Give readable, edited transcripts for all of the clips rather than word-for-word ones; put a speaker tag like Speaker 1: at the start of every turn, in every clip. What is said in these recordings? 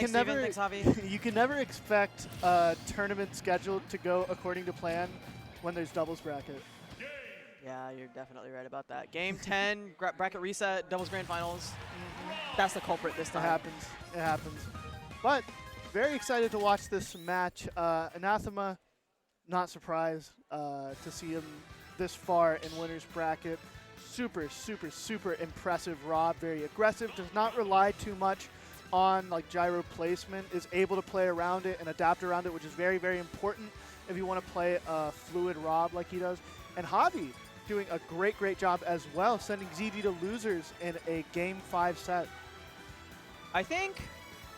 Speaker 1: can
Speaker 2: Steven.
Speaker 1: never
Speaker 2: Thanks, Javi.
Speaker 1: you can never expect a tournament schedule to go according to plan when there's doubles bracket.
Speaker 2: Yeah, you're definitely right about that. Game 10, bracket reset, doubles grand finals. That's the culprit this
Speaker 1: It
Speaker 2: time.
Speaker 1: happens. It happens. But very excited to watch this match. Anathema, not surprised to see him this far in winner's bracket. Super, super, super impressive R.O.B. Very aggressive. Does not rely too much on like gyro placement. Is able to play around it and adapt around it, which is very, very important if you want to play a fluid R.O.B. like he does. And JAVI doing a great, great job as well, sending ZD to losers in a Game 5 set.
Speaker 2: I think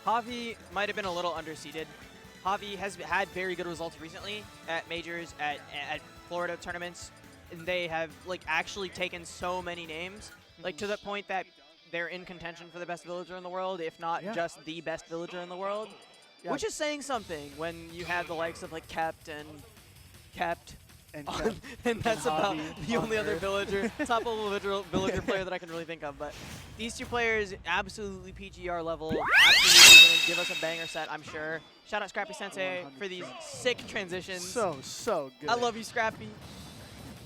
Speaker 2: JAVI might have been a little underseeded. JAVI has had very good results recently at majors, at Florida tournaments, and they have like actually taken so many names, like to the point that they're in contention for the best villager in the world, if not just the best villager in the world, which is saying something when you have the likes of like Kept and that's about the only other villager, top level villager player that I can really think of. But these two players, absolutely PGR level, absolutely going to give us a banger set, I'm sure. Shout out Scrappy Sensei
Speaker 1: 100%.
Speaker 2: for these sick transitions.
Speaker 1: So good.
Speaker 2: I love you, Scrappy.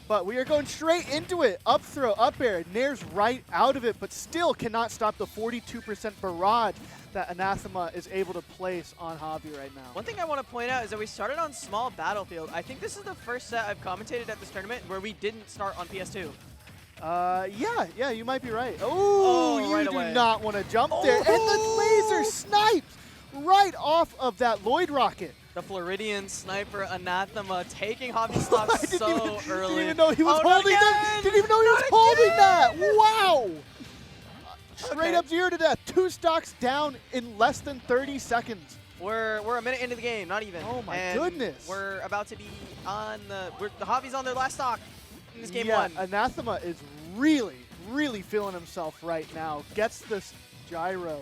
Speaker 1: But we are going straight into it. Up throw, up air, Nair's right out of it, but still cannot stop the 42% barrage that Anathema is able to place on JAVI right now.
Speaker 2: One thing I want to point out is that we started on small battlefield. I think this is the first set I've commentated at this tournament where we didn't start on PS2.
Speaker 1: Yeah, you might be right. Oh, you
Speaker 2: right
Speaker 1: do
Speaker 2: away.
Speaker 1: not want to jump there. And the laser snipes right off of that Lloyd rocket.
Speaker 2: The Floridian sniper Anathema taking JAVI stocks so early.
Speaker 1: Didn't even know he was holding that. Didn't even know he was holding that. Wow. Straight up 0 to death. 2 stocks down in less than 30 seconds.
Speaker 2: We're a minute into the game, not even.
Speaker 1: Oh my
Speaker 2: and
Speaker 1: goodness.
Speaker 2: We're about to be on the JAVI's on their last stock in this game
Speaker 1: Yeah,
Speaker 2: one.
Speaker 1: Anathema is really, really feeling himself right now. Gets this gyro,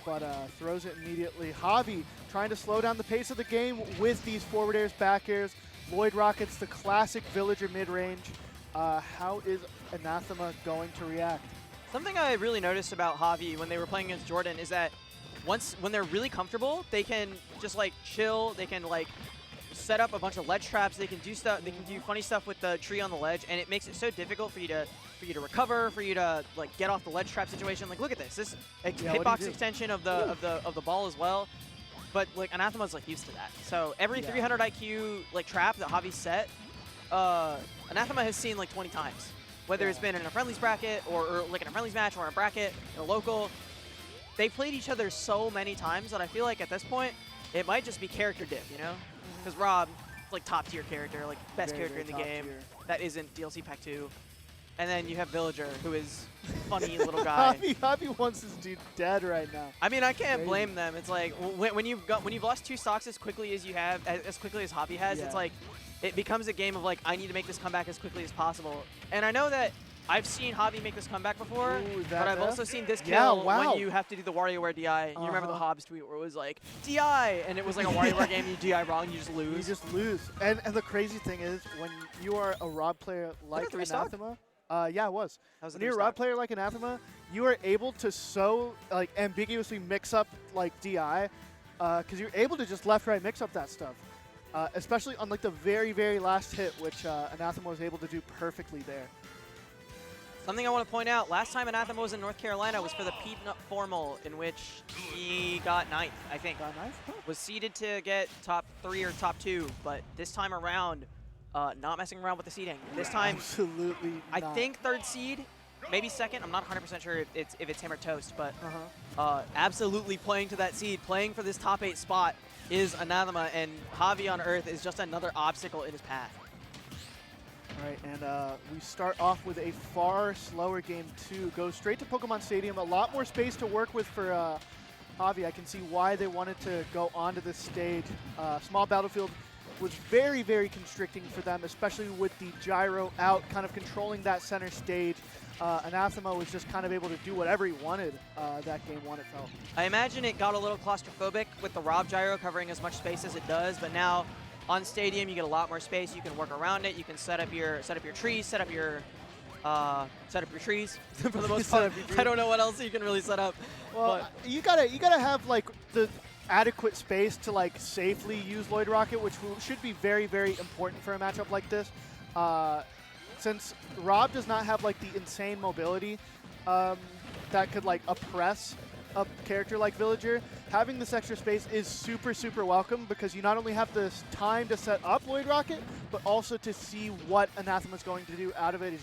Speaker 1: but throws it immediately. JAVI trying to slow down the pace of the game with these forward airs, back airs. Lloyd rockets, the classic villager mid-range. How is Anathema going to react?
Speaker 2: Something I really noticed about JAVI when they were playing against Jordan is that when they're really comfortable, they can just like chill. They can like set up a bunch of ledge traps. They can do stuff. They can do funny stuff with the tree on the ledge, and it makes it so difficult for you to recover, for you to like get off the ledge trap situation. Like look at this. This hitbox extension of the ball as well. But like Anathema's like used to that. So every 300 IQ like trap that JAVI set, Anathema has seen like 20 times. Whether it's been in a friendlies bracket or like in a friendlies match or a bracket in a local. They played each other so many times that I feel like at this point, it might just be character diff, you know? Because R.O.B. is like top tier character, like best character in the game. That isn't DLC Pack 2. And then you have Villager, who is funny little guy.
Speaker 1: JAVI wants this dude dead right now.
Speaker 2: I mean, I can't blame them. It's like when you've lost 2 stocks as quickly as you have, as quickly as JAVI has, it's like it becomes a game of like I need to make this comeback as quickly as possible. And I know that I've seen JAVI make this comeback before, but I've also seen this kill when you have to do the WarioWare DI. You remember the Hobbs tweet where it was like, DI! And it was like a WarioWare game, you DI wrong, you just lose.
Speaker 1: You just lose. And the crazy thing is, when you are a R.O.B. player like Anathema, yeah, it was. When you're a R.O.B. player like Anathema, you are able to so like ambiguously mix up like DI, because you're able to just left-right mix up that stuff. Especially on like the very, very last hit, which Anathema was able to do perfectly there.
Speaker 2: Something I want to point out, last time Anathema was in North Carolina was for the Peanut Formal, in which he got 9th, I think.
Speaker 1: Got 9th? Huh.
Speaker 2: Was seeded to get top 3 or top 2, but this time around, not messing around with the seeding. This time,
Speaker 1: absolutely
Speaker 2: I think 3rd seed, maybe 2nd. I'm not 100% sure if it's him or Toast, but absolutely playing to that seed, playing for this top 8 spot is Anathema, and JAVI on Earth is just another obstacle in his path.
Speaker 1: All right, and we start off with a far slower game 2. Go straight to Pokemon Stadium. A lot more space to work with for JAVI. I can see why they wanted to go onto this stage. Small battlefield was very, very constricting for them, especially with the gyro out, kind of controlling that center stage. Anathema was just kind of able to do whatever he wanted that game 1, it felt.
Speaker 2: I imagine it got a little claustrophobic with the R.O.B. gyro covering as much space as it does, but now on Stadium you get a lot more space. You can work around it. You can set up your trees, set up your set up your trees for the most
Speaker 1: Set
Speaker 2: part.
Speaker 1: up your trees.
Speaker 2: I don't know what else you can really set up.
Speaker 1: Well, you gotta have like the adequate space to like safely use Lloyd Rocket, which should be very, very important for a matchup like this. Since R.O.B does not have like the insane mobility that could like oppress a character like Villager, having this extra space is super, super welcome because you not only have this time to set up Lloyd Rocket, but also to see what Anathema's going to do out of it. Is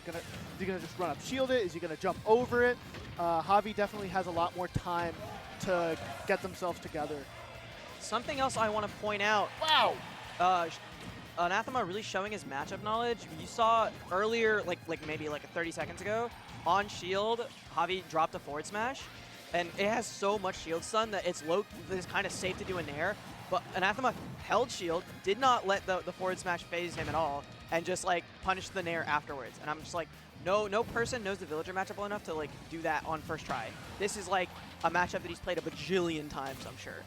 Speaker 1: he gonna just run up, shield it? Is he gonna jump over it? JAVI definitely has a lot more time to get themselves together.
Speaker 2: Something else I want to point out.
Speaker 1: Wow.
Speaker 2: Anathema really showing his matchup knowledge. You saw earlier, like maybe 30 seconds ago, on shield, JAVI dropped a forward smash, and it has so much shield stun that it's kind of safe to do a nair. But Anathema held shield, did not let the forward smash phase him at all, and just like punished the nair afterwards. And I'm just like, no person knows the Villager matchup well enough to like do that on first try. This is like a matchup that he's played a bajillion times, I'm sure.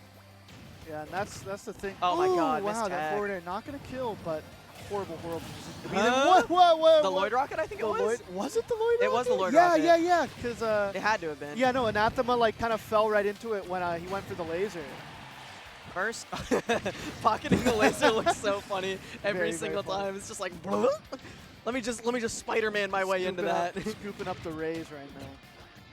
Speaker 1: Yeah, and that's the thing.
Speaker 2: Oh my God,
Speaker 1: wow,
Speaker 2: missed
Speaker 1: that
Speaker 2: tag.
Speaker 1: forward air not gonna kill, but horrible.
Speaker 2: Huh? The Lloyd Rocket, I think it was.
Speaker 1: Was it the Lloyd Rocket?
Speaker 2: It was the Lloyd
Speaker 1: yeah,
Speaker 2: Rocket.
Speaker 1: Yeah, because
Speaker 2: It had to have been.
Speaker 1: yeah, no, Anathema like kind of fell right into it when he went for the laser.
Speaker 2: First, pocketing the laser looks so funny every
Speaker 1: Very,
Speaker 2: single
Speaker 1: very funny.
Speaker 2: time. It's just like, let me just Spider-Man my way into that.
Speaker 1: Scooping up the rays right now.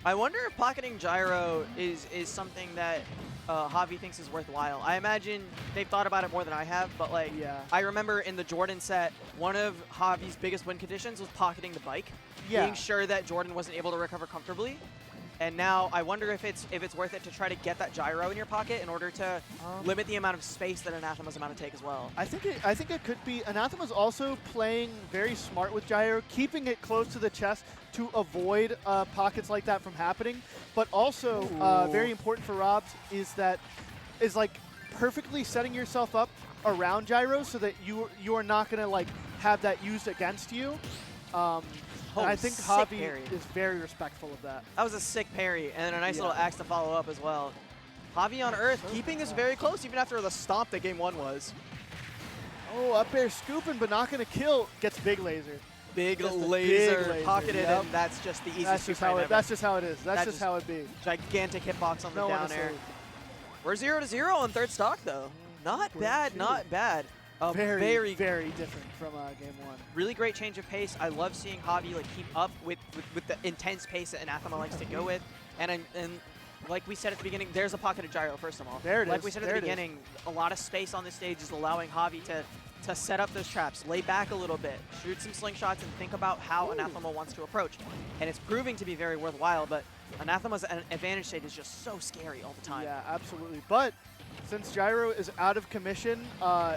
Speaker 2: I wonder if pocketing gyro is something that JAVI thinks is worthwhile. I imagine they've thought about it more than I have, but like,
Speaker 1: Yeah.
Speaker 2: I remember in the Jordan set, one of JAVI's biggest win conditions was pocketing the bike,
Speaker 1: Yeah.
Speaker 2: being sure that Jordan wasn't able to recover comfortably. And now I wonder if it's worth it to try to get that gyro in your pocket in order to limit the amount of space that Anathema's about to take as well.
Speaker 1: I think it could be. Anathema's also playing very smart with gyro, keeping it close to the chest to avoid pockets like that from happening. But also very important for R.O.B is like perfectly setting yourself up around gyro so that you are not gonna like have that used against you. And I think JAVI is very respectful of that.
Speaker 2: That was a sick parry, and then a nice little axe to follow up as well. JAVI on Earth, keeping this very close, even after the stomp that game 1 was.
Speaker 1: Oh, up air scooping, but not going to kill. Gets big laser.
Speaker 2: Big
Speaker 1: Just a
Speaker 2: laser,
Speaker 1: big laser,
Speaker 2: pocketed,
Speaker 1: yep.
Speaker 2: and that's just the easiest
Speaker 1: That's just how it. That's just how it is. That's just how it be.
Speaker 2: Gigantic hitbox on the
Speaker 1: No one
Speaker 2: down
Speaker 1: to
Speaker 2: air.
Speaker 1: save.
Speaker 2: We're 0-0 on third stock, though. Not bad, not bad.
Speaker 1: Very different from game 1.
Speaker 2: Really great change of pace. I love seeing JAVI like keep up with the intense pace that Anathema likes to go with. And like we said at the beginning, there's a pocket of gyro, first of all.
Speaker 1: There it
Speaker 2: like
Speaker 1: is.
Speaker 2: we said at the beginning, a lot of space on this stage is allowing JAVI to set up those traps, lay back a little bit, shoot some slingshots, and think about how Anathema wants to approach. And it's proving to be very worthwhile, but Anathema's advantage state is just so scary all the time.
Speaker 1: Yeah, absolutely. But since gyro is out of commission,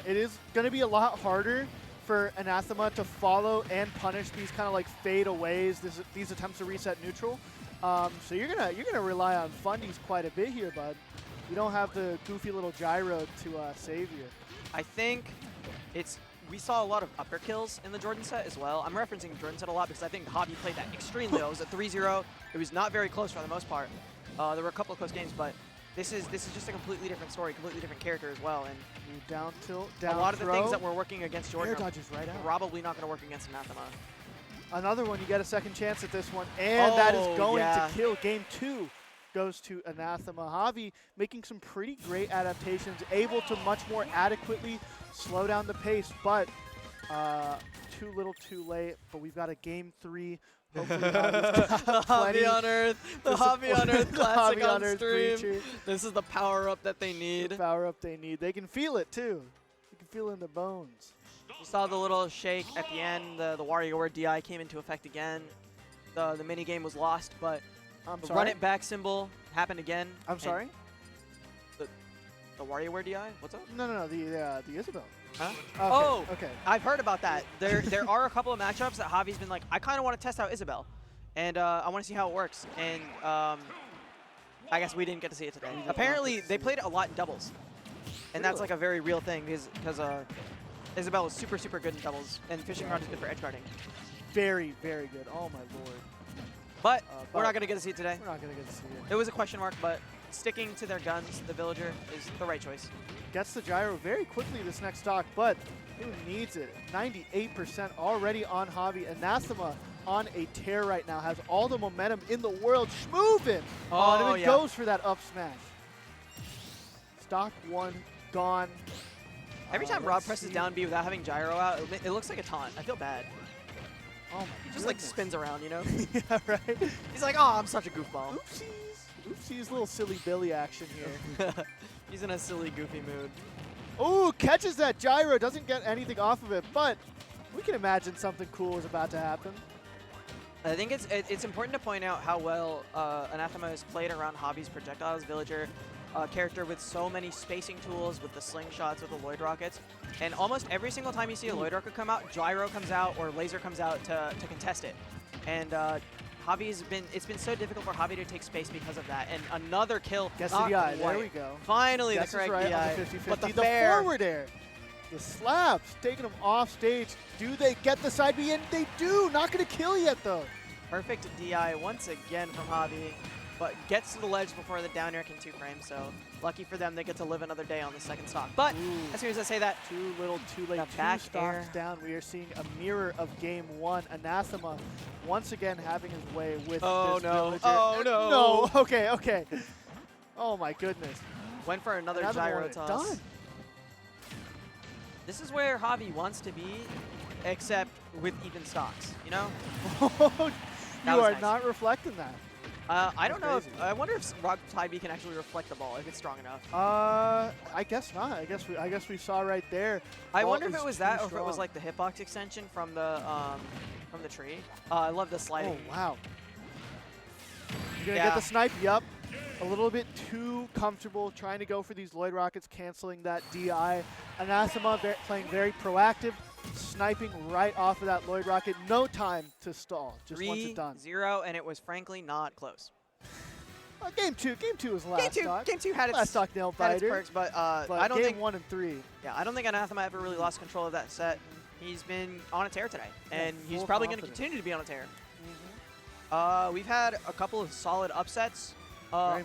Speaker 1: it is going to be a lot harder for Anathema to follow and punish these kind of like fadeaways, these attempts to reset neutral. So you're gonna rely on fundies quite a bit here, bud. You don't have the goofy little gyro to save you.
Speaker 2: I think we saw a lot of upper kills in the Jordan set as well. I'm referencing the Jordan set a lot because I think JAVI played that extremely well. It was a 3-0. It was not very close for the most part. There were a couple of close games, but this is just a completely different story, completely different character as well. And
Speaker 1: Down tilt, down
Speaker 2: a lot of the
Speaker 1: throw.
Speaker 2: things that were working against Jordan
Speaker 1: Air dodges right out.
Speaker 2: are probably not going to work against Anathema.
Speaker 1: Another one, you get a second chance at this one, and that is going
Speaker 2: yeah.
Speaker 1: to kill. Game 2 goes to Anathema. JAVI making some pretty great adaptations, able to much more adequately slow down the pace, but too little too late. But we've got a Game 3. Hopefully
Speaker 2: The JAVI on Earth, the JAVI on Earth classic
Speaker 1: JAVI
Speaker 2: on
Speaker 1: Earth
Speaker 2: stream.
Speaker 1: creature.
Speaker 2: This is the power-up that they need.
Speaker 1: The power up they need. They can feel it too. You can feel it in their bones.
Speaker 2: You saw the little shake at the end. The WarioWare DI came into effect again. The mini game was lost, but
Speaker 1: I'm
Speaker 2: the
Speaker 1: sorry.
Speaker 2: run it back symbol happened again.
Speaker 1: I'm sorry.
Speaker 2: The WarioWare DI? What's up?
Speaker 1: No. The Isabel.
Speaker 2: Huh?
Speaker 1: Okay,
Speaker 2: Oh,
Speaker 1: okay.
Speaker 2: I've heard about that. There are a couple of matchups that JAVI's been like, I kind of want to test out Isabel, and I want to see how it works. And I guess we didn't get to see it today. Apparently, they played it a lot in doubles, and that's like a very real thing because Isabel was super good in doubles, and fishing rod is good for edge guarding.
Speaker 1: Very good. Oh my lord.
Speaker 2: But we're
Speaker 1: but
Speaker 2: not gonna get to see it today.
Speaker 1: We're not gonna get to see it.
Speaker 2: It was a question mark, but sticking to their guns, the Villager, is the right choice.
Speaker 1: Gets the gyro very quickly this next stock, but who needs it? 98% already on JAVI. Anathema on a tear right now, has all the momentum in the world. Schmovin on him and goes for that up smash. Stock 1 gone.
Speaker 2: Every time R.O.B presses down B without having gyro out, it looks like a taunt. I feel bad.
Speaker 1: Oh my
Speaker 2: He just like spins around, you know?
Speaker 1: Yeah, right?
Speaker 2: He's like, oh, I'm such a goofball.
Speaker 1: Oopsies. Oopsies, little silly Billy action here.
Speaker 2: He's in a silly, goofy mood.
Speaker 1: Ooh, catches that gyro, doesn't get anything off of it, but we can imagine something cool is about to happen.
Speaker 2: I think it's important to point out how well Anathema has played around Hobby's projectiles. Villager, character with so many spacing tools, with the slingshots, with the Lloyd rockets, and almost every single time you see a Lloyd rocket come out, gyro comes out or laser comes out to contest it. And it's been so difficult for Hobby to take space because of that. And another kill.
Speaker 1: Guess the DI. There we go.
Speaker 2: Finally,
Speaker 1: Guess
Speaker 2: the correct
Speaker 1: right
Speaker 2: DI.
Speaker 1: on the 50-50.
Speaker 2: But the
Speaker 1: forward air. The slaps, taking them off stage. Do they get the side B? And they do. Not going to kill yet, though.
Speaker 2: Perfect DI once again from Hobby, but gets to the ledge before the down air can 2 frame. So lucky for them, they get to live another day on the second stock. But as soon as I say that,
Speaker 1: too little, too late. 2
Speaker 2: back
Speaker 1: stocks
Speaker 2: air
Speaker 1: down. We are seeing a mirror of game 1. Anathema once again having his way with this villager.
Speaker 2: Oh no!
Speaker 1: No. Okay. Okay. Oh my goodness.
Speaker 2: Went for another gyro toss.
Speaker 1: Done.
Speaker 2: This is where Hobby wants to be, except with even stocks, you know?
Speaker 1: You are
Speaker 2: nice.
Speaker 1: not reflecting that.
Speaker 2: I don't know. I wonder if R.O.B Side B can actually reflect the ball if it's strong enough.
Speaker 1: I guess not. I guess we saw right there.
Speaker 2: I wonder if it was that, or if it was like the hitbox extension from the tree. I love the sliding.
Speaker 1: Oh wow! You're gonna get the snipe. Yup. A little bit too comfortable trying to go for these Lloyd rockets, canceling that DI. Anathema playing very proactive, sniping right off of that Lloyd rocket. No time to stall. Just once it's done.
Speaker 2: 3-0, and it was frankly not close.
Speaker 1: Game two was last stock.
Speaker 2: Game two had
Speaker 1: last stock nail biter.
Speaker 2: Perks, but I don't
Speaker 1: game
Speaker 2: think
Speaker 1: 1 and 3.
Speaker 2: Yeah, I don't think Anathema ever really lost control of that set. He's been on a tear today, and he's
Speaker 1: full
Speaker 2: probably going to
Speaker 1: confidence.
Speaker 2: continue to be on a tear. We've had a couple of solid upsets.
Speaker 1: Very